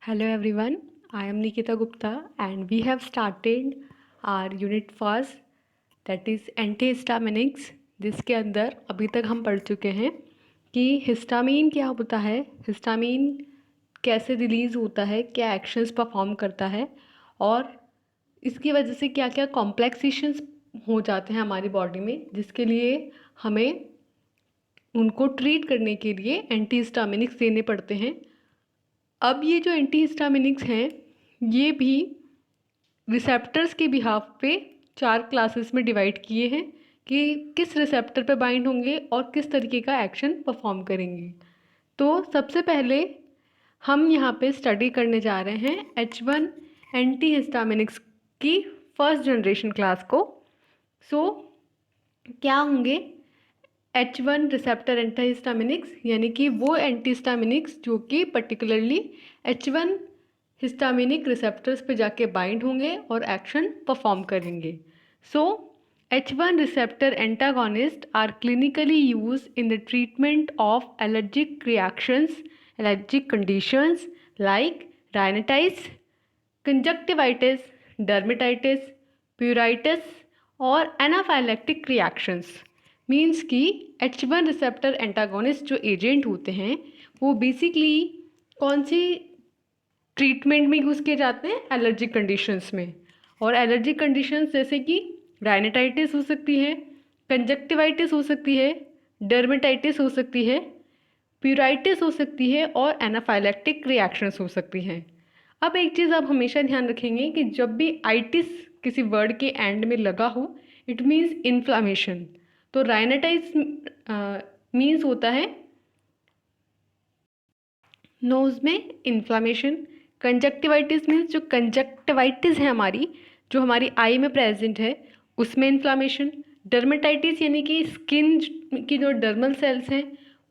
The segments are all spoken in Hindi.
Hello everyone, I am Nikita Gupta and we have started our unit first that is antihistaminics जिसके अंदर अभी तक हम पढ़ चुके हैं कि हिस्टामीन क्या होता है, हिस्टामीन कैसे रिलीज़ होता है, क्या एक्शंस परफॉर्म करता है और इसकी वजह से क्या क्या कॉम्प्लेक्सेशंस हो जाते हैं हमारी बॉडी में, जिसके लिए हमें उनको ट्रीट करने के लिए एंटीहिस्टामिनिक्स देने पड़ते हैं। अब ये जो एंटीहिस्टामिनिक्स हैं ये भी रिसेप्टर्स के बिहाफ पे 4 क्लासेस में डिवाइड किए हैं कि किस रिसेप्टर पे बाइंड होंगे और किस तरीके का एक्शन परफॉर्म करेंगे। तो सबसे पहले हम यहाँ पे स्टडी करने जा रहे हैं H1 एंटीहिस्टामिनिक्स की फर्स्ट जनरेशन क्लास को। क्या होंगे H1 रिसेप्टर एंटीहिस्टामिनिक्स, यानी कि वो एंटीहिस्टामिनिक्स जो कि पर्टिकुलरली H1 हिस्टामिनिक रिसेप्टर्स पे जाके बाइंड होंगे और एक्शन परफॉर्म करेंगे। H1 receptor antagonist are clinically use in the treatment of allergic reactions, allergic conditions like rhinitis, conjunctivitis, dermatitis, pruritis और एनाफाइलेक्टिक रिएक्शंस। मीन्स कि H1 रिसेप्टर एंटागोनिस्ट जो एजेंट होते हैं वो बेसिकली कौन सी ट्रीटमेंट में यूज़ किए जाते हैं, एलर्जिक कंडीशंस में। और एलर्जिक कंडीशंस जैसे कि राइनाइटिस हो सकती है, कंजक्टिवाइटिस हो सकती है, डर्मेटाइटिस हो सकती है, प्यूराइटिस हो सकती है और एनाफाइलेक्टिक रिएक्शंस हो सकती हैं। अब एक चीज़ आप हमेशा ध्यान रखेंगे कि जब भी आइटिस किसी वर्ड के एंड में लगा हो इट मीन्स इन्फ्लामेशन। तो राइनाइटिस मीन्स होता है नोज़ में इन्फ्लामेशन, कंजक्टिवाइटिस मीन्स जो कंजक्टिवाइटिस है हमारी, जो हमारी आई में प्रेजेंट है उसमें इन्फ्लामेशन, डर्मेटाइटिस यानी कि स्किन की जो डर्मल सेल्स हैं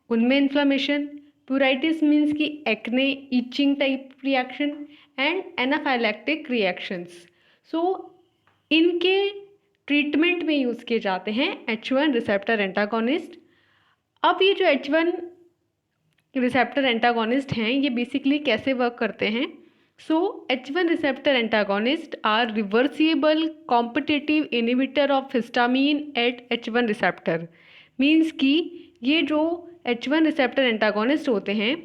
उनमें इन्फ्लामेशन, प्यूराइटिस मीन्स की acne, itching type reaction and anaphylactic reactions. इनके ट्रीटमेंट में यूज़ किए जाते हैं H1 रिसेप्टर एंटागोनिस्ट। अब ये जो H1 रिसेप्टर एंटागोनिस्ट हैं ये बेसिकली कैसे वर्क करते हैं। H1 receptor antagonist are reversible competitive inhibitor of histamine at H1 receptor. Means कि ये जो H1 रिसेप्टर एंटागोनिस्ट होते हैं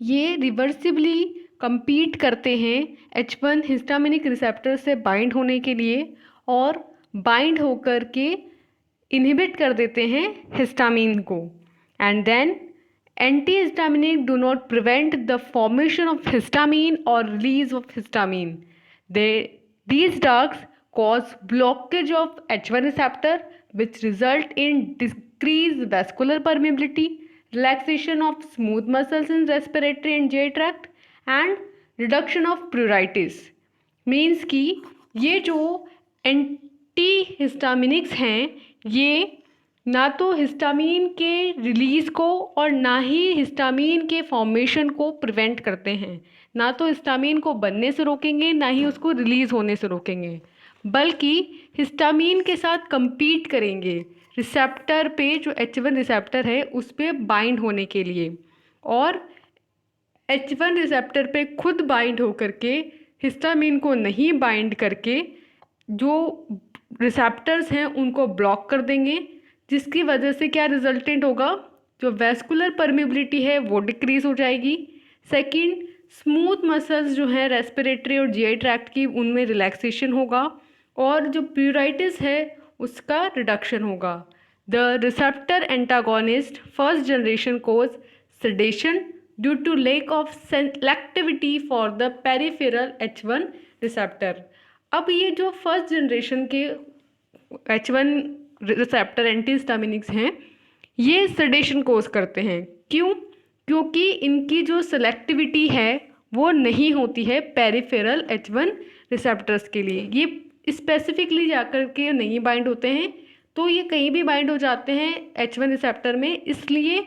ये रिवर्सिबली compete करते हैं H1 हिस्टामिनिक रिसेप्टर से बाइंड होने के लिए और बाइंड होकर के इनहिबिट कर देते हैं हिस्टामीन को। And then antihistaminic do not prevent the formation of histamine और release of histamine. These drugs cause blockage of H1 receptor which result in decreased vascular permeability, relaxation of smooth muscles in respiratory and GI tract and reduction of pruritus। Means कि ये जो एंटीहिस्टामिनिक्स हैं ये ना तो हिस्टामीन के रिलीज़ को और ना ही हिस्टामीन के फॉर्मेशन को प्रिवेंट करते हैं, ना तो हिस्टामीन को बनने से रोकेंगे ना ही उसको रिलीज़ होने से रोकेंगे, बल्कि हिस्टामीन के साथ compete करेंगे रिसेप्टर पे, जो H1 रिसेप्टर है उस पे बाइंड होने के लिए। और H1 रिसेप्टर पे खुद बाइंड होकर के हिस्टामीन को नहीं बाइंड करके जो रिसेप्टर्स हैं उनको ब्लॉक कर देंगे, जिसकी वजह से क्या रिजल्टेंट होगा, जो वेस्कुलर परमिबिलिटी है वो डिक्रीज हो जाएगी। सेकंड, स्मूथ मसल्स जो हैं रेस्पिरेटरी और जीआई ट्रैक्ट की उनमें रिलैक्सेशन होगा और जो प्यूराइटिस है उसका रिडक्शन होगा। The receptor antagonist first generation cause sedation due to lack of selectivity for the peripheral H1 receptor. अब ये जो फर्स्ट जनरेशन के H1 रिसेप्टर एंटीहिस्टामिनिक्स हैं ये सेडेशन कोज करते हैं। क्यों? क्योंकि इनकी जो सेलेक्टिविटी है वो नहीं होती है पेरिफेरल H1 रिसेप्टर्स के लिए, ये स्पेसिफिकली जाकर के नहीं बाइंड होते हैं, तो ये कहीं भी बाइंड हो जाते हैं H1 रिसेप्टर में, इसलिए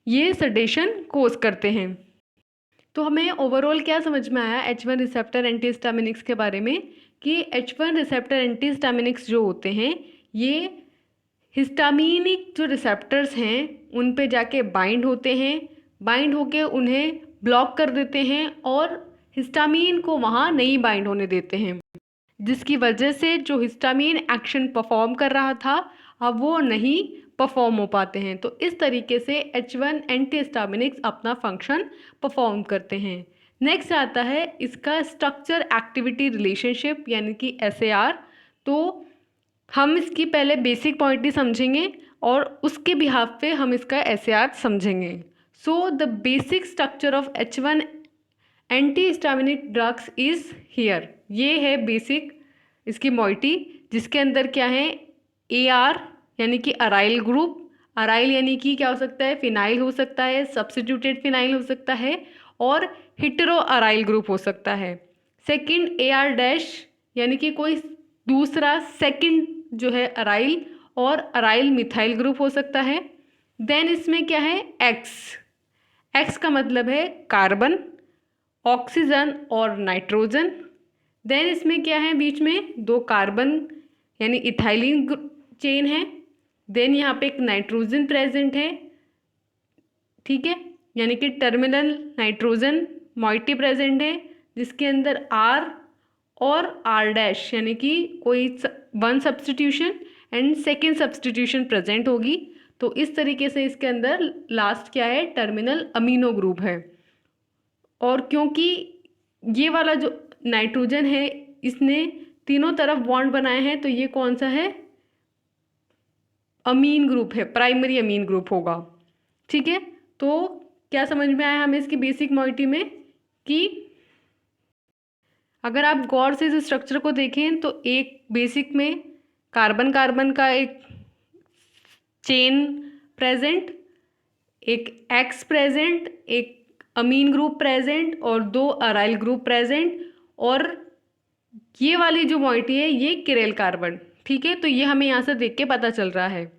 ये सेडेशन कोज करते हैं। तो हमें ओवरऑल क्या समझ में आया H1 रिसेप्टर एंटीहिस्टामिनिक्स के बारे में कि H1 रिसेप्टर एंटीहिस्टामिनिक्स जो होते हैं ये हिस्टामिनिक जो रिसेप्टर्स हैं उन पे जाके बाइंड होते हैं, बाइंड होके उन्हें ब्लॉक कर देते हैं और हिस्टामीन को वहाँ नहीं बाइंड होने देते हैं, जिसकी वजह से जो हिस्टामीन एक्शन परफॉर्म कर रहा था अब वो नहीं परफॉर्म हो पाते हैं। तो इस तरीके से H1 एंटीहिस्टामिनिक्स अपना फंक्शन परफॉर्म करते हैं। नेक्स्ट आता है इसका स्ट्रक्चर एक्टिविटी रिलेशनशिप यानी कि SAR। तो हम इसकी पहले बेसिक पॉइंट ही समझेंगे और उसके बिहाफ पे हम इसका SAR समझेंगे। So the basic structure of H1 antihistaminic drugs is here. ये है बेसिक इसकी मॉइटी, जिसके अंदर क्या है AR यानी कि अराइल ग्रुप। अराइल यानी कि क्या हो सकता है, फिनाइल हो सकता है, सब्स्टिट्यूटेड फिनाइल हो सकता है और हिटेरो अराइल ग्रुप हो सकता है। सेकंड AR डैश यानी कि कोई दूसरा सेकंड जो है अराइल और अराइल मिथाइल ग्रुप हो सकता है। देन इसमें क्या है एक्स का मतलब है कार्बन, ऑक्सीजन और नाइट्रोजन। देन इसमें क्या है, बीच में दो कार्बन यानी इथाइलिन चेन है। देन यहाँ पे एक नाइट्रोजन प्रेजेंट है, ठीक है, यानी कि टर्मिनल नाइट्रोजन मॉइटी प्रेजेंट है, जिसके अंदर R और R डैश यानी कि कोई one substitution and second substitution present होगी। तो इस तरीके से इसके अंदर लास्ट क्या है, टर्मिनल अमीनो ग्रुप है। और क्योंकि ये वाला जो नाइट्रोजन है इसने तीनों तरफ बॉन्ड बनाए हैं, तो ये कौन सा है, अमीन ग्रुप है, प्राइमरी अमीन ग्रुप होगा, ठीक है। तो क्या समझ में आया हमें इसकी बेसिक मॉइटी में कि अगर आप गौर से इस स्ट्रक्चर को देखें तो एक बेसिक में कार्बन कार्बन का एक चेन प्रेजेंट, एक एक्स प्रेजेंट, एक अमीन ग्रुप प्रेजेंट और दो अराइल ग्रुप प्रेजेंट, और ये वाली जो मॉइटी है ये किरेल कार्बन, ठीक है। तो ये हमें यहाँ से देख के पता चल रहा है।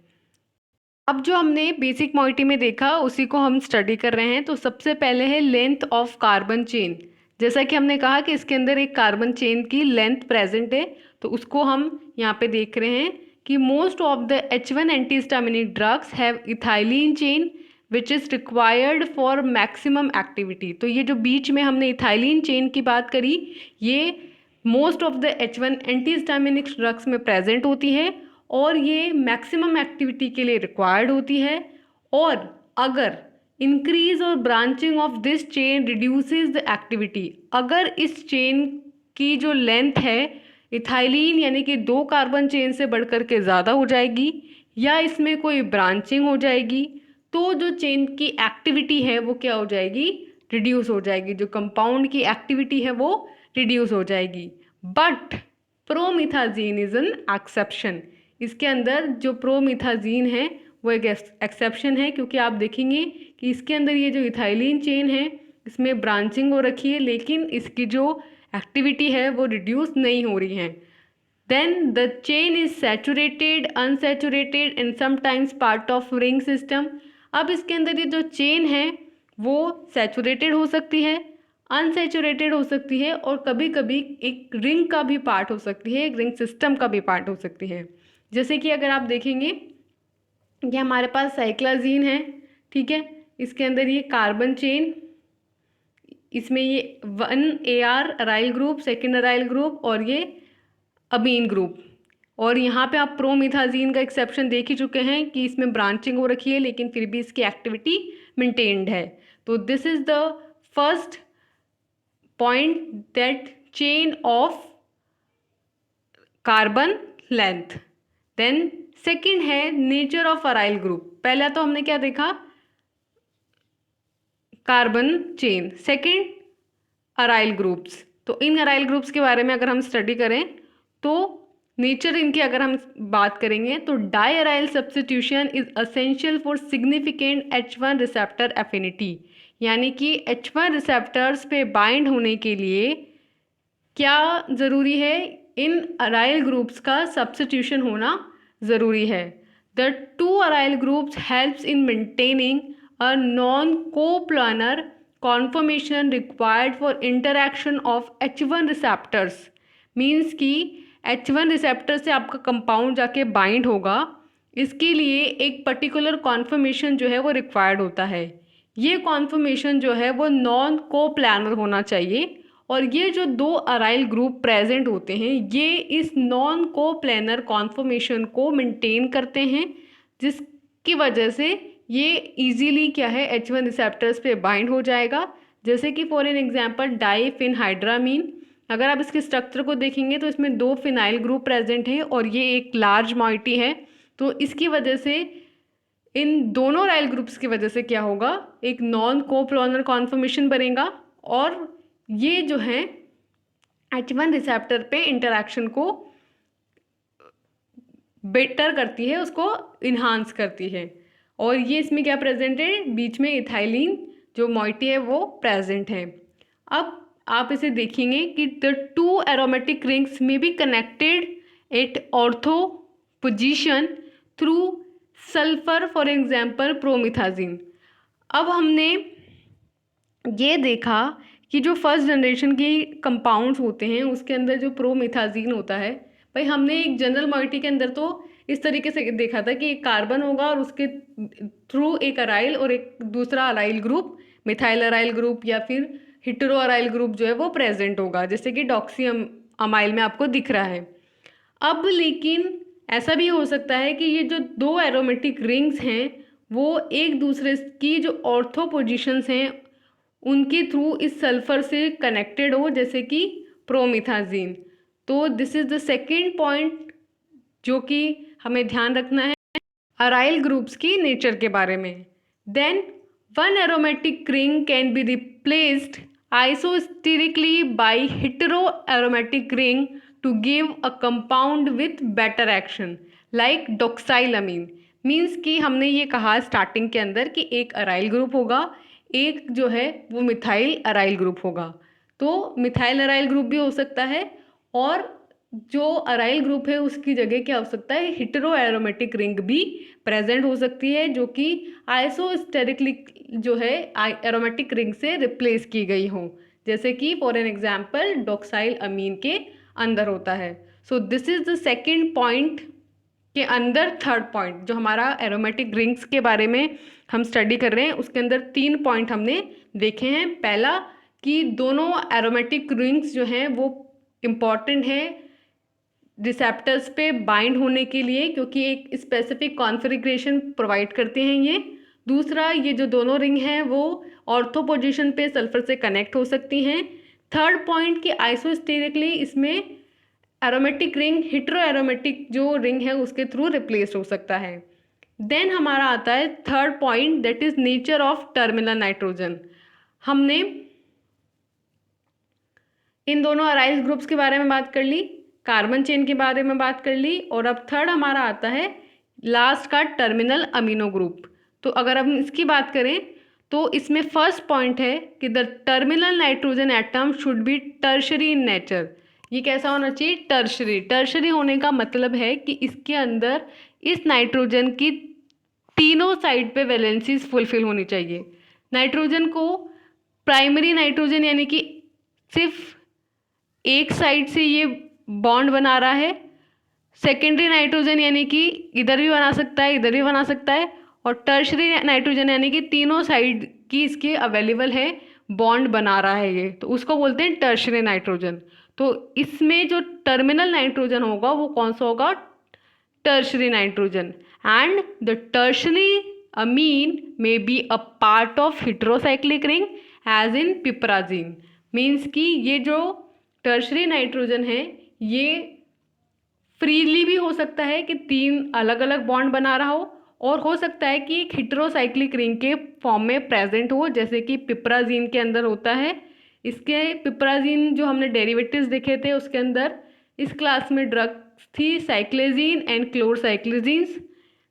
अब जो हमने बेसिक मॉइटी में देखा उसी को हम स्टडी कर रहे हैं। तो सबसे पहले है लेंथ ऑफ कार्बन चेन। जैसा कि हमने कहा कि इसके अंदर एक कार्बन चेन की लेंथ प्रेजेंट है, तो उसको हम यहाँ पे देख रहे हैं कि most of the H1 antihistaminic drugs have ethylene chain which is required for maximum activity. तो ये जो बीच में हमने इथाइलिन चेन की बात करी, ये most of the H1 antihistaminic drugs में प्रेजेंट होती है और ये मैक्सिमम एक्टिविटी के लिए रिक्वायर्ड होती है। और अगर इंक्रीज और branching of this chain reduces the activity, अगर इस चेन की जो लेंथ है इथाइलिन यानी कि दो कार्बन चेन से बढ़कर के ज़्यादा हो जाएगी या इसमें कोई ब्रांचिंग हो जाएगी, तो जो चेन की एक्टिविटी है वो क्या हो जाएगी, रिड्यूस हो जाएगी। जो कंपाउंड की एक्टिविटी है वो रिड्यूस हो जाएगी। But promethazine is an exception. इसके अंदर जो प्रोमिथाजीन है वो एक एक्सेप्शन है, क्योंकि आप देखेंगे कि इसके अंदर ये जो इथाइलिन चेन है इसमें ब्रांचिंग हो रखी है, लेकिन इसकी जो एक्टिविटी है वो रिड्यूस नहीं हो रही है। Then the chain is saturated, unsaturated and sometimes part of ring system. अब इसके अंदर ये जो चेन है वो सैचुरेटेड हो सकती है, अनसैचुरेटेड हो सकती है और कभी कभी एक रिंग का भी पार्ट हो सकती है, एक रिंग सिस्टम का भी पार्ट हो सकती है। जैसे कि अगर आप देखेंगे ये हमारे पास साइक्लाजीन है, ठीक है, इसके अंदर ये कार्बन चेन, इसमें ये 1 AR aryl group, second aryl group और ये अमीन ग्रुप। और यहाँ पे आप प्रोमिथाजीन का एक्सेप्शन देख ही चुके हैं कि इसमें ब्रांचिंग हो रखी है लेकिन फिर भी इसकी एक्टिविटी मेंटेन्ड है। तो this is the first point that chain of carbon length. Then second है नेचर ऑफ अराइल ग्रुप। पहला तो हमने क्या देखा, carbon chain, second aryl groups. तो इन अराइल ग्रुप्स के बारे में अगर हम स्टडी करें तो नेचर इनकी अगर हम बात करेंगे तो di aryl substitution is essential for significant H1 receptor affinity, यानी कि H1 रिसेप्टर्स पे बाइंड होने के लिए क्या ज़रूरी है, इन अराइल ग्रुप्स का सब्स्टिट्यूशन होना ज़रूरी है। The two aryl groups helps in maintaining a non coplanar conformation required for interaction of H1 receptors. Means कि H1 रिसेप्टर से आपका कंपाउंड जाके बाइंड होगा, इसके लिए एक पर्टिकुलर कॉन्फॉर्मेशन जो है वो रिक्वायर्ड होता है। ये कॉन्फर्मेशन जो है वो नॉन कोप्लानर होना चाहिए, और ये जो दो अराइल ग्रुप प्रेजेंट होते हैं ये इस नॉन कोप्लानर कॉन्फर्मेशन को मेंटेन करते हैं, जिसकी वजह से ये इजीली क्या है H1 रिसेप्टर्स पे बाइंड हो जाएगा। जैसे कि फॉर एन एग्जांपल डाइफिनहाइड्रामीन, अगर आप इसके स्ट्रक्चर को देखेंगे तो इसमें दो फिनाइल ग्रुप प्रेजेंट है और ये एक लार्ज मॉइटी है, तो इसकी वजह से इन दोनों अराइल ग्रुप्स की वजह से क्या होगा, एक नॉन कोप्लानर कॉन्फर्मेशन बनेगा, और ये जो है H1 रिसेप्टर पे इंटरैक्शन को बेटर करती है, उसको इन्हांस करती है। और ये इसमें क्या प्रेजेंट है, बीच में इथाइलिन जो मॉइटी है वो प्रेजेंट है। अब आप इसे देखेंगे कि द टू एरोमेटिक रिंग्स में be connected at ortho position through sulphur, for example promethazine. अब हमने ये देखा कि जो फर्स्ट जनरेशन की कंपाउंड्स होते हैं उसके अंदर जो प्रोमिथाजिन होता है, भाई हमने एक जनरल मॉइटी के अंदर तो इस तरीके से देखा था कि एक कार्बन होगा और उसके थ्रू एक अराइल और एक दूसरा aryl group, methyl aryl group या फिर हिटेरो अराइल ग्रुप जो है वो प्रेजेंट होगा, जैसे कि डॉक्सी अमाइल में आपको दिख रहा है। अब लेकिन ऐसा भी हो सकता है कि ये जो दो एरोमेटिक रिंग्स हैं वो एक दूसरे की जो ऑर्थो पोजिशंस हैं उनके थ्रू इस सल्फर से कनेक्टेड हो, जैसे कि प्रोमिथाजिन। तो this is the second point जो कि हमें ध्यान रखना है अराइल ग्रुप्स की नेचर के बारे में। Then one aromatic ring can be replaced isosterically by hetero aromatic ring to give a compound with better action like doxylamine। Means कि हमने ये कहा स्टार्टिंग के अंदर कि एक अराइल ग्रुप होगा, एक जो है वो मिथाइल अराइल ग्रुप होगा, तो मिथाइल अराइल ग्रुप भी हो सकता है और जो अराइल ग्रुप है उसकी जगह क्या हो सकता है, हिटेरो एरोमेटिक रिंग भी प्रेजेंट हो सकती है जो कि आइसोस्टेरिकली जो है एरोमेटिक रिंग से रिप्लेस की गई हो, जैसे कि फॉर एन एग्जाम्पल डॉक्साइल अमीन के अंदर होता है। सो this is the second point के अंदर थर्ड पॉइंट जो हमारा एरोमेटिक रिंग्स के बारे में हम स्टडी कर रहे हैं उसके अंदर तीन पॉइंट हमने देखे हैं। पहला कि दोनों एरोमेटिक रिंग्स जो हैं वो इम्पॉर्टेंट है रिसेप्टर्स पे बाइंड होने के लिए क्योंकि एक स्पेसिफिक कॉन्फ़िगरेशन प्रोवाइड करते हैं ये। दूसरा, ये जो दोनों रिंग हैं वो ऑर्थो पोजीशन पे सल्फर से कनेक्ट हो सकती हैं। थर्ड पॉइंट कि आइसोस्टेरिकली इसमें एरोमेटिक रिंग हिटेरो एरोमेटिक जो रिंग है उसके थ्रू रिप्लेस हो सकता है। देन हमारा आता है third point that is nature of terminal nitrogen. हमने इन दोनों अराइल ग्रुप्स के बारे में बात कर ली, कार्बन चेन के बारे में बात कर ली, और अब थर्ड हमारा आता है लास्ट का टर्मिनल अमीनो ग्रुप। तो अगर हम इसकी बात करें तो इसमें फर्स्ट पॉइंट है कि the terminal nitrogen atom should be tertiary in nature. ये कैसा होना चाहिए, टर्शरी। टर्शरी होने का मतलब है कि इसके अंदर इस नाइट्रोजन की तीनों साइड पे वैलेंसीज फुलफिल होनी चाहिए। नाइट्रोजन को प्राइमरी नाइट्रोजन यानी कि सिर्फ एक साइड से ये बॉन्ड बना रहा है, सेकेंडरी नाइट्रोजन यानी कि इधर भी बना सकता है इधर भी बना सकता है, और टर्शरी नाइट्रोजन यानी कि तीनों साइड की इसके अवेलेबल है बॉन्ड बना रहा है ये, तो उसको बोलते हैं टर्शरी नाइट्रोजन। तो इसमें जो टर्मिनल नाइट्रोजन होगा वो कौन सा होगा, tertiary nitrogen. And the tertiary amine may be a part of heterocyclic ring as in piperazine. Means कि ये जो टर्शरी नाइट्रोजन है ये फ्रीली भी हो सकता है कि तीन अलग अलग बॉन्ड बना रहा हो, और हो सकता है कि एक हेटेरोसाइक्लिक रिंग के फॉर्म में प्रेजेंट हो, जैसे कि पिपराजीन के अंदर होता है। इसके पिपराजीन जो हमने डेरिवेटिव्स देखे थे उसके अंदर इस क्लास में ड्रग्स थी साइक्लेजीन एंड क्लोरसाइक्लोजीन्स।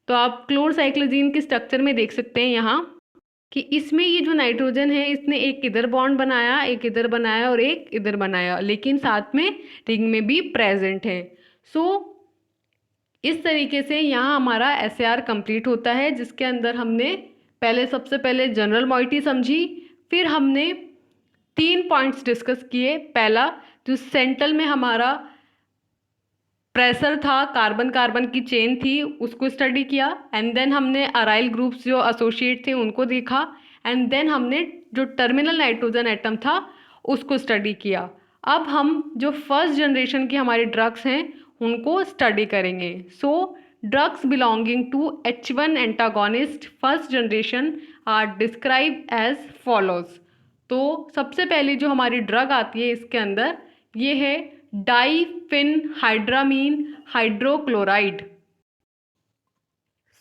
तो आप क्लोरसाइक्लोजीन के स्ट्रक्चर में देख सकते हैं यहाँ कि इसमें ये जो नाइट्रोजन है इसने एक इधर बॉन्ड बनाया, एक इधर बनाया और एक इधर बनाया, लेकिन साथ में रिंग में भी प्रेजेंट है। सो इस तरीके से यहाँ हमारा SAR कंप्लीट होता है, जिसके अंदर हमने सबसे पहले जनरल मॉइटी समझी, फिर हमने 3 पॉइंट्स डिस्कस किए। पहला, जो सेंट्रल में हमारा प्रेशर था, कार्बन कार्बन की चेन थी, उसको स्टडी किया। एंड देन हमने अराइल ग्रुप्स जो एसोसिएट थे उनको देखा। एंड देन हमने जो टर्मिनल नाइट्रोजन एटम था उसको स्टडी किया। अब हम जो फर्स्ट जनरेशन के हमारे ड्रग्स हैं उनको स्टडी करेंगे। So drugs belonging to H1 antagonist first generation are describe as follows. तो सबसे पहली जो हमारी ड्रग आती है इसके अंदर ये है डाइफिनहाइड्रामीन हाइड्रोक्लोराइड।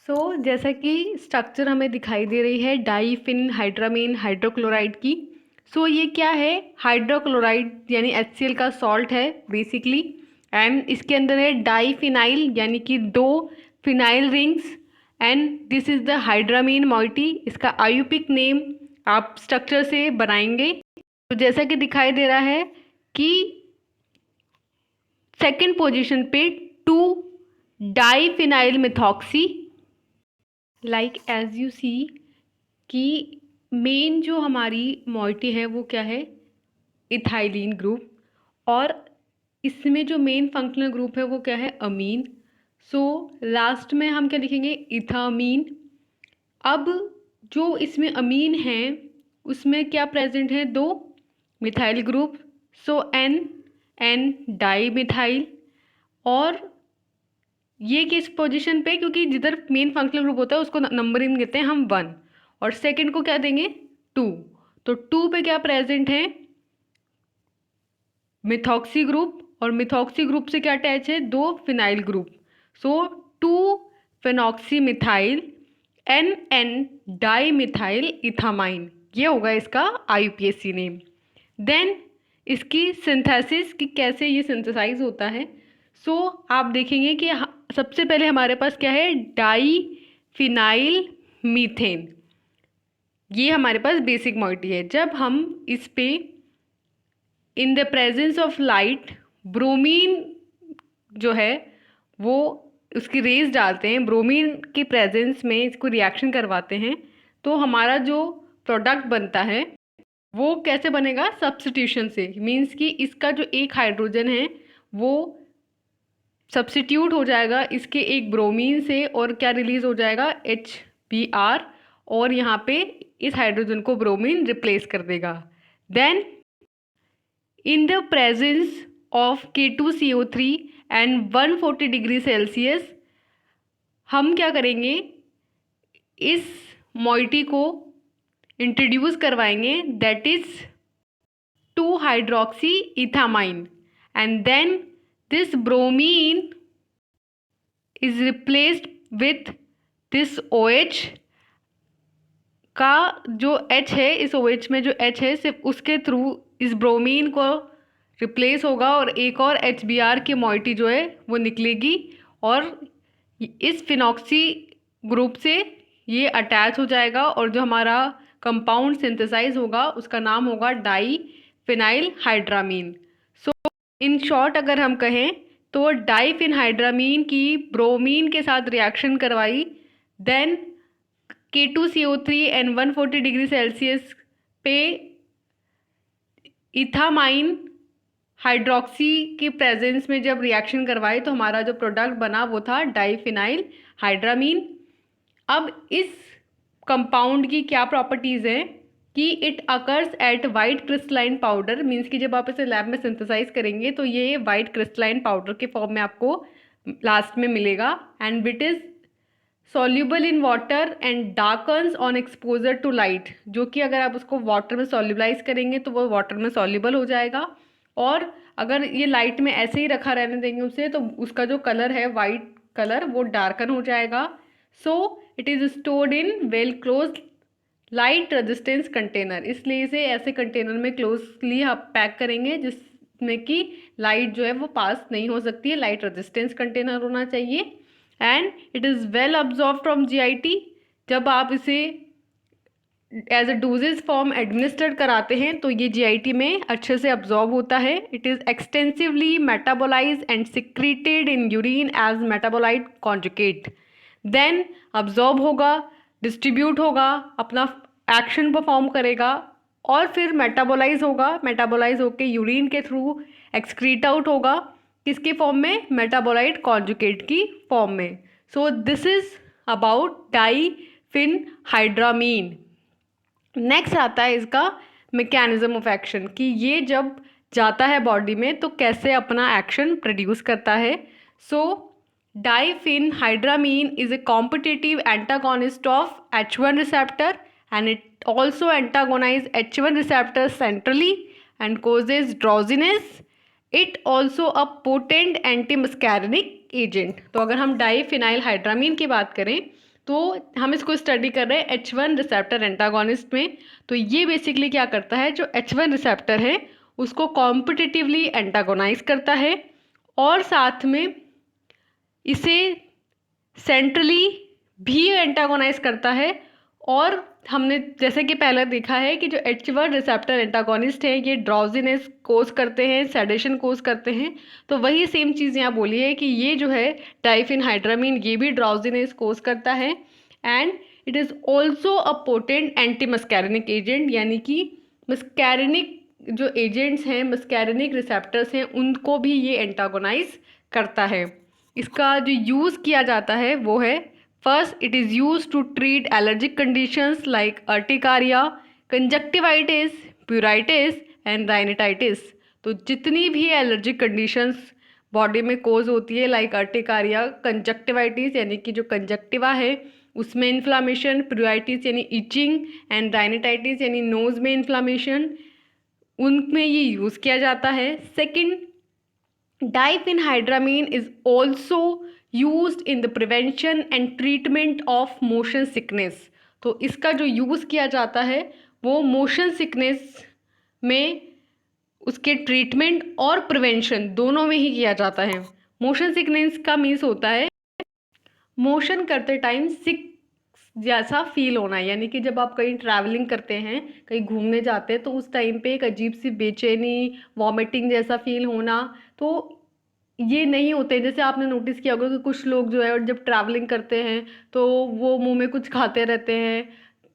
सो जैसा कि स्ट्रक्चर हमें दिखाई दे रही है डाइफिनहाइड्रामीन हाइड्रोक्लोराइड की। सो ये क्या है, हाइड्रोक्लोराइड यानी HCl का सॉल्ट है बेसिकली, एंड इसके अंदर है डाइफिनाइल यानी कि 2 phenyl rings, and this is the hydramine moiety. इसका आयुपिक नेम आप स्ट्रक्चर से बनाएंगे। तो जैसा कि दिखाई दे रहा है कि सेकेंड पोजीशन पे 2 diphenyl methoxy, like as you see कि मेन जो हमारी मॉइटी है वो क्या है, इथाइलिन ग्रुप, और इसमें जो मेन फंक्शनल ग्रुप है वो क्या है, अमीन। सो लास्ट में हम क्या लिखेंगे, इथामीन। अब जो इसमें अमीन है उसमें क्या प्रेजेंट है, 2 मिथाइल ग्रुप, सो एन डाई मिथाइल। और ये किस पोजीशन पे, क्योंकि जिधर मेन फंक्शनल ग्रुप होता है उसको नंबरिंग देते हैं हम 1 और सेकंड को क्या देंगे 2। तो 2 पे क्या प्रेजेंट है, मिथॉक्सी ग्रुप, और मिथॉक्सी ग्रुप से क्या अटैच है, 2 phenyl group. So 2 phenoxy methyl N di methyl ethanamine, ये होगा इसका IUPAC नेम। देन इसकी सिंथेसिस कि कैसे ये सिंथेसाइज होता है। सो आप देखेंगे कि सबसे पहले हमारे पास क्या है, डाई फिनाइल मीथेन, ये हमारे पास बेसिक मॉइटी है। जब हम इस पे इन the presence of light bromine जो है वो उसकी रेज डालते हैं, ब्रोमीन के प्रेजेंस में इसको रिएक्शन करवाते हैं, तो हमारा जो प्रोडक्ट बनता है वो कैसे बनेगा, सब्स्टिट्यूशन से। मीन्स कि इसका जो एक हाइड्रोजन है वो सब्स्टिट्यूट हो जाएगा इसके एक ब्रोमीन से, और क्या रिलीज हो जाएगा, HBr, और यहाँ पे इस हाइड्रोजन को ब्रोमीन रिप्लेस कर देगा। Then in the presence of K2CO3 and 140 degree celsius हम क्या करेंगे, इस मॉइटी को इंट्रोड्यूस करवाएंगे, that is 2 hydroxy ethanamine, and then this bromine is replaced with this OH का जो H है, इस OH में जो H है सिर्फ उसके थ्रू इस ब्रोमीन को रिप्लेस होगा और एक और HBr की मॉइटी जो है वो निकलेगी, और इस फिनॉक्सी ग्रुप से ये अटैच हो जाएगा, और जो हमारा कंपाउंड सिंथेसाइज होगा उसका नाम होगा डाई फिनाइल हाइड्रामीन। इन शॉर्ट अगर हम कहें तो डाइफिनहाइड्रामीन की ब्रोमीन के साथ रिएक्शन करवाई, then K2CO3 and 140 degree Celsius पे इथामाइन हाइड्रोक्सी के प्रेजेंस में जब रिएक्शन करवाई तो हमारा जो प्रोडक्ट बना वो था डाइफिनाइल हाइड्रामीन। अब इस कंपाउंड की क्या प्रॉपर्टीज़ हैं कि it occurs at white crystalline powder, means कि जब आप इसे लैब में सिंथेसाइज करेंगे तो ये वाइट क्रिस्टलाइन पाउडर के फॉर्म में आपको लास्ट में मिलेगा, and it is soluble in water and darkens on exposure to light, जो कि अगर आप उसको वाटर में सॉल्युबलाइज करेंगे तो वो वाटर में सॉल्यूबल हो जाएगा, और अगर ये लाइट में ऐसे ही रखा रहने देंगे उसे तो उसका जो कलर है वाइट कलर वो डार्कन हो जाएगा। So it is stored in well close light resistance container, इसलिए इसे ऐसे कंटेनर में क्लोजली आप पैक करेंगे जिसमें कि लाइट जो है वो पास नहीं हो सकती है, लाइट रेजिस्टेंस कंटेनर होना चाहिए, and it is well absorb from GIT। जब आप इसे as a dosages form administrate कराते हैं तो ये GIT में अच्छे से अब्जॉर्ब होता है। It is extensively metabolise and secreted in urine as metabolite conjugate, then absorb होगा, डिस्ट्रीब्यूट होगा, अपना एक्शन परफॉर्म करेगा, और फिर मेटाबोलाइज होगा, मेटाबोलाइज होके यूरिन के थ्रू एक्सक्रीट आउट होगा, किसके फॉर्म में, मेटाबोलाइट कॉन्जुगेट की फॉर्म में। So this is about diphenhydramine. Next आता है इसका मैकेनिज्म ऑफ एक्शन, कि ये जब जाता है बॉडी में तो कैसे अपना एक्शन प्रोड्यूस करता है। So diphenhydramine is a competitive antagonist of H1 receptor and it also antagonize H1 receptor centrally and causes drowsiness. It also a potent antimuscarinic agent। तो अगर हम डाइफिनाइलहाइड्रामीन की बात करें तो हम इसको स्टडी कर रहे हैं H1 रिसेप्टर एंटागोनिस्ट में। तो ये बेसिकली क्या करता है, जो H1 रिसेप्टर है उसको कॉम्पिटिटिवली एंटागोनाइज करता है और साथ में इसे सेंट्रली भी एंटागोनाइज करता है। और हमने जैसे कि पहले देखा है कि जो H1 रिसेप्टर एंटागोनिस्ट है ये ड्राउजीनेस कोज करते हैं, सेडेशन कोज करते हैं। तो वही सेम चीज़ यहाँ बोली है कि ये जो है डाइफिनहाइड्रामीन ये भी ड्राउजीनेस कोज करता है and it is also a potent anti muscarinic agent, यानी कि मस्कैरिनिक जो एजेंट्स हैं, मस्कैरिनिक रिसेप्टर्स हैं, उनको भी ये एंटागोनाइज करता है। इसका जो यूज़ किया जाता है वो है, first it is use to treat allergic conditions like urticaria, conjunctivitis, pruritis and rhinitis. तो जितनी भी एलर्जिक कंडीशंस बॉडी में कोज होती है लाइक अर्टिकारिया, कंजक्टिवाइटिस यानी कि जो कंजक्टिवा है उसमें इन्फ्लामेशन, प्यूराइटिस यानी इचिंग एंड राइनाइटिस यानी नोज़ में इन्फ्लामेशन, उनमें ये यूज़ किया जाता है। Second, diphenhydramine is also used in the prevention and treatment of motion sickness. तो इसका जो यूज़ किया जाता है वो मोशन सिकनेस में उसके ट्रीटमेंट और प्रिवेंशन दोनों में ही किया जाता है। मोशन सिकनेस का मीन्स होता है मोशन करते टाइम सिक जैसा फील होना, यानी कि जब आप कहीं ट्रैवलिंग करते हैं, कहीं घूमने जाते हैं तो उस टाइम पे एक अजीब सी बेचैनी, वॉमिटिंग जैसा फील होना, तो ये नहीं होते। जैसे आपने नोटिस किया होगा कि कुछ लोग जो है और जब ट्रैवलिंग करते हैं तो वो मुंह में कुछ खाते रहते हैं,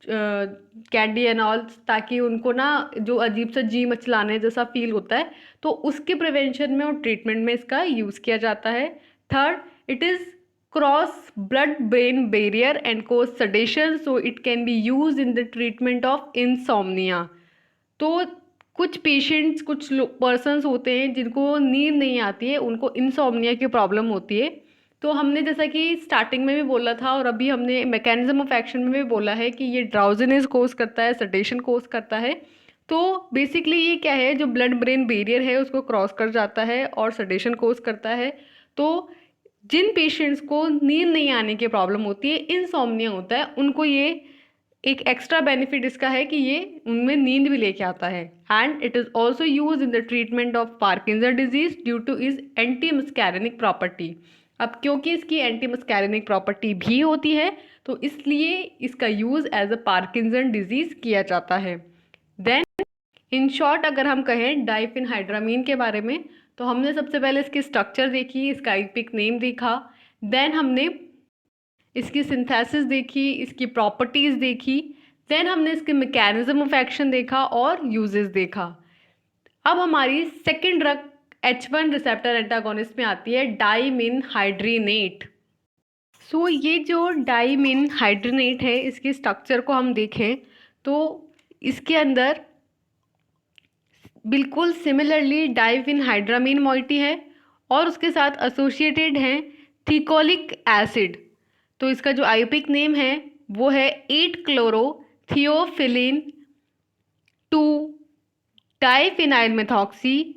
कैंडी एंड ऑल, ताकि उनको ना जो अजीब सा जी मचलाने जैसा फील होता है, तो उसके प्रिवेंशन में और ट्रीटमेंट में इसका यूज़ किया जाता है। Third, it is cross blood brain barrier and cause sedation, so it can be use in the treatment of insomnia. तो कुछ पेशेंट्स, कुछ पर्सन्स होते हैं जिनको नींद नहीं आती है, उनको इंसोम्निया की प्रॉब्लम होती है। तो हमने जैसा कि स्टार्टिंग में भी बोला था और अभी हमने मैकेनिज्म ऑफ एक्शन में भी बोला है कि ये ड्राउजीनेस कोज करता है, सडेशन कोज करता है। तो बेसिकली ये क्या है, जो ब्लड ब्रेन बैरियर है उसको क्रॉस कर जाता है और सडेशन कोज करता है। तो जिन पेशेंट्स को नींद नहीं आने की प्रॉब्लम होती है, इंसोम्निया होता है, उनको ये एक एक्स्ट्रा बेनिफिट इसका है कि ये उनमें नींद भी लेके आता है। And it is also use in the treatment of Parkinson disease due two is anti muscarinic property. अब क्योंकि इसकी एंटी मस्कैरिनिक प्रॉपर्टी भी होती है तो इसलिए इसका use as a Parkinson disease किया जाता है। देन इन शॉर्ट अगर हम कहें डाइफिनहाइड्रामीन के बारे में, तो हमने सबसे पहले इसकी स्ट्रक्चर देखी, इसका आईपिक नेम देखा, देन हमने इसकी सिंथेसिस देखी, इसकी प्रॉपर्टीज़ देखी, देन हमने इसके मैकेनिज्म ऑफ एक्शन देखा और यूजेस देखा। अब हमारी second drug H1 receptor antagonist में आती है डाइमिनहाइड्रिनेट। सो ये जो डाइमिनहाइड्रिनेट है, इसकी स्ट्रक्चर को हम देखें तो इसके अंदर बिल्कुल सिमिलरली डाइफिनहाइड्रामीन मॉइटी है और उसके साथ एसोसिएटेड हैं थिकोलिक एसिड। तो इसका जो आईपिक नेम है वो है 8-क्लोरोथियोफिलिन 2 diphenyl methoxy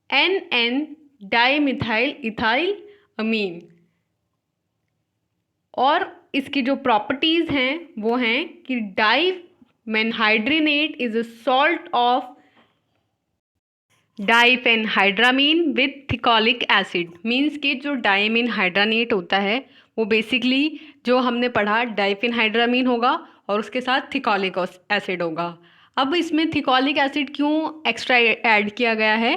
NN dimethyl ethyl amine. और इसकी जो प्रॉपर्टीज़ हैं वो हैं कि dimenhydrinate is a salt of diphenhydramine with thicolic acid. Means कि जो डाइमिनहाइड्रानेट होता है वो बेसिकली जो हमने पढ़ा डाइफिनहाइड्रामीन होगा और उसके साथ थिकोलिक एसिड होगा। अब इसमें थिकोलिक एसिड क्यों एक्स्ट्रा ऐड किया गया है,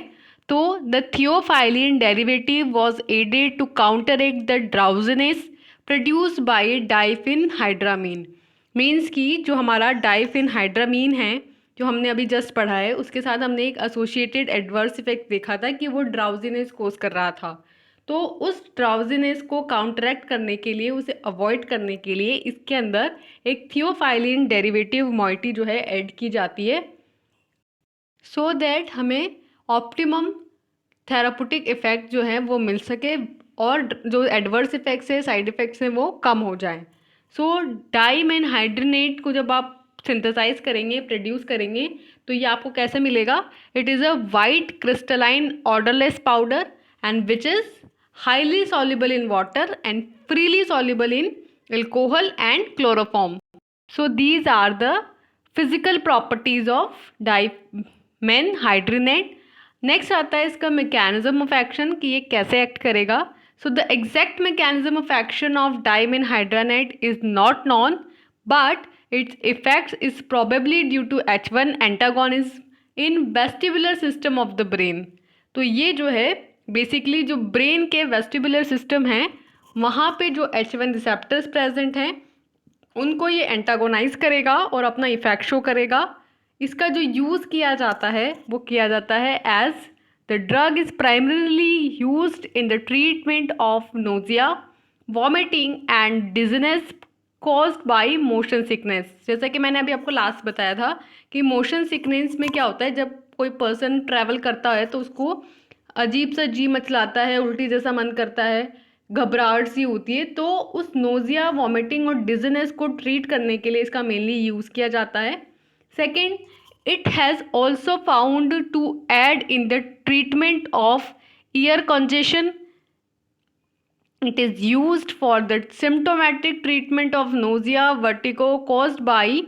तो the theophylline derivative was added to counteract the drowsiness produced by diphenhydramine. Means कि जो हमारा डाइफिनहाइड्रामीन है जो हमने अभी जस्ट पढ़ा है, उसके साथ हमने एक एसोसिएटेड एडवर्स इफेक्ट देखा था कि वो ड्राउजीनेस कोज कर रहा था। तो उस ड्राउजीनेस को काउंटरैक्ट करने के लिए, उसे अवॉइड करने के लिए इसके अंदर एक थियोफाइलिन डेरिवेटिव मॉइटी जो है ऐड की जाती है, सो दैट हमें ऑप्टिमम थेरापुटिक इफेक्ट जो है वो मिल सके और जो एडवर्स इफेक्ट्स है, साइड इफेक्ट्स हैं, वो कम हो जाएं। सो डाइमेनहाइड्रेट को जब आप सिंथेसाइज करेंगे, प्रोड्यूस करेंगे, तो ये आपको कैसे मिलेगा? It is a white crystalline odourless powder and which is highly soluble in water and freely soluble in alcohol and chloroform. So these are the physical properties of dimenhydrinate. Next आता है इसका मैकेनिज्म ऑफ एक्शन कि ये कैसे एक्ट करेगा. So the exact mechanism of action of dimenhydrinate is not known, but its effects is probably due to H1 antagonism in vestibular system of the brain. तो ये जो है बेसिकली जो ब्रेन के वेस्टिबुलर सिस्टम हैं वहाँ पे जो H1 रिसेप्टर्स प्रेजेंट हैं उनको ये एंटागोनाइज करेगा और अपना इफेक्ट शो करेगा. इसका जो यूज़ किया जाता है वो किया जाता है as the drug is primarily used in the treatment of nausea, vomiting and dizziness caused by motion sickness. जैसा कि मैंने अभी आपको लास्ट बताया था कि मोशन सिकनेस में क्या होता है, जब कोई पर्सन ट्रैवल करता है तो उसको अजीब सा जी मचलाता है, उल्टी जैसा मन करता है, घबराहट सी होती है. तो उस नोजिया, वॉमिटिंग और डिजीनेस को ट्रीट करने के लिए इसका मेनली यूज़ किया जाता है. Second, it has also found to aid in the treatment of ear congestion. It is used for the symptomatic treatment of nausea, vertigo caused by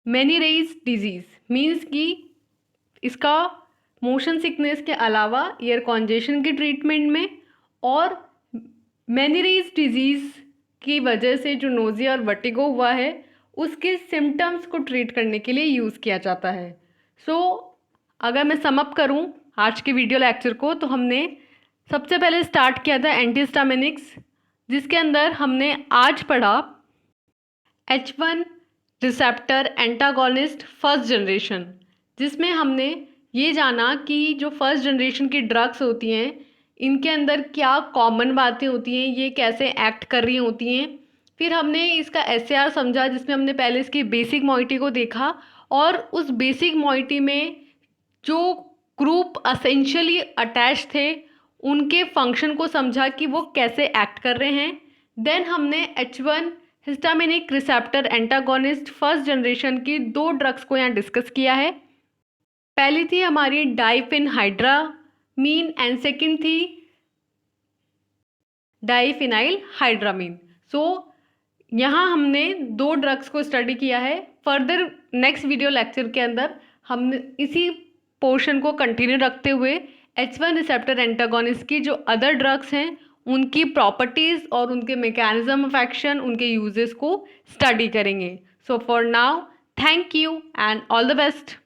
Meniere's disease. Means कि इसका मोशन सिकनेस के अलावा ईयर कॉन्जेशन के ट्रीटमेंट में और मेनीरीज डिजीज़ की वजह से जो नोजिया और वर्टिगो हुआ है उसके सिम्टम्स को ट्रीट करने के लिए यूज़ किया जाता है. सो अगर मैं समअप करूं आज के वीडियो लेक्चर को, तो हमने सबसे पहले स्टार्ट किया था एंटीहिस्टामिनिक्स, जिसके अंदर हमने आज पढ़ा H1 receptor antagonist first generation, जिसमें हमने ये जाना कि जो फर्स्ट जनरेशन की ड्रग्स होती हैं इनके अंदर क्या कॉमन बातें होती हैं, ये कैसे एक्ट कर रही होती हैं. फिर हमने इसका SAR समझा, जिसमें हमने पहले इसकी बेसिक मॉइटी को देखा और उस बेसिक मॉइटी में जो ग्रुप असेंशियली अटैच थे उनके फंक्शन को समझा कि वो कैसे एक्ट कर रहे हैं. देन हमने H1 histaminic receptor antagonist first generation की 2 ड्रग्स को यहाँ डिस्कस किया है. पहली थी हमारी डाइफेनहाइड्रामीन एंड सेकंड थी डाइफिनाइल हाइड्रामीन. सो यहाँ हमने 2 ड्रग्स को स्टडी किया है. फर्दर नेक्स्ट वीडियो लेक्चर के अंदर हम इसी पोर्शन को कंटिन्यू रखते हुए H1 रिसेप्टर एंटागोनिस्ट की जो अदर ड्रग्स हैं उनकी प्रॉपर्टीज़ और उनके मैकेनिज्म ऑफ एक्शन, उनके यूजेस को स्टडी करेंगे. So for now, thank you and all the best.